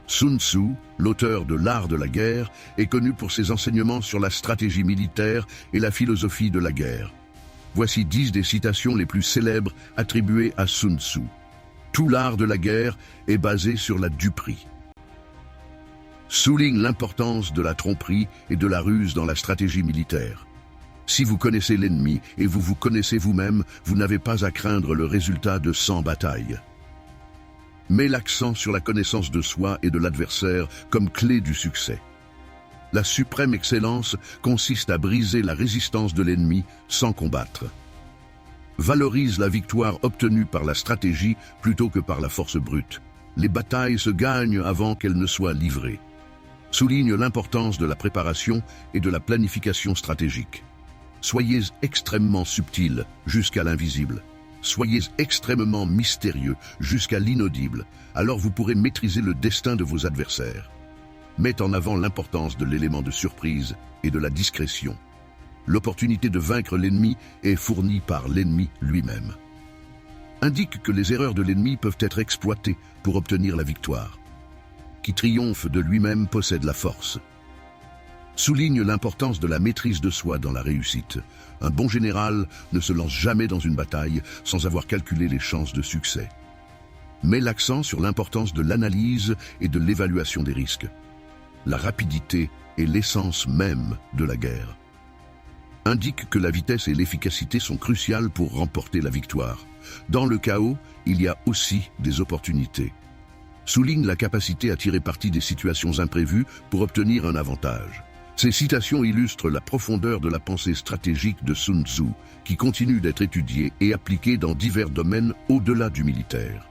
Sun Tzu, l'auteur de l'art de la guerre, est connu pour ses enseignements sur la stratégie militaire et la philosophie de la guerre. Voici 10 des citations les plus célèbres attribuées à Sun Tzu. Tout l'art de la guerre est basé sur la duperie. Souligne l'importance de la tromperie et de la ruse dans la stratégie militaire. Si vous connaissez l'ennemi et vous vous connaissez vous-même, vous n'avez pas à craindre le résultat de 100 batailles. Met l'accent sur la connaissance de soi et de l'adversaire comme clé du succès. La suprême excellence consiste à briser la résistance de l'ennemi sans combattre. Valorise la victoire obtenue par la stratégie plutôt que par la force brute. Les batailles se gagnent avant qu'elles ne soient livrées. Souligne l'importance de la préparation et de la planification stratégique. Soyez extrêmement subtil jusqu'à l'invisible. Soyez extrêmement mystérieux jusqu'à l'inaudible, alors vous pourrez maîtriser le destin de vos adversaires. Met en avant l'importance de l'élément de surprise et de la discrétion. L'opportunité de vaincre l'ennemi est fournie par l'ennemi lui-même. Indique que les erreurs de l'ennemi peuvent être exploitées pour obtenir la victoire. Qui triomphe de lui-même possède la force. Souligne l'importance de la maîtrise de soi dans la réussite. Un bon général ne se lance jamais dans une bataille sans avoir calculé les chances de succès. Met l'accent sur l'importance de l'analyse et de l'évaluation des risques. La rapidité est l'essence même de la guerre. Indique que la vitesse et l'efficacité sont cruciales pour remporter la victoire. Dans le chaos, il y a aussi des opportunités. Souligne la capacité à tirer parti des situations imprévues pour obtenir un avantage. Ces citations illustrent la profondeur de la pensée stratégique de Sun Tzu, qui continue d'être étudiée et appliquée dans divers domaines au-delà du militaire.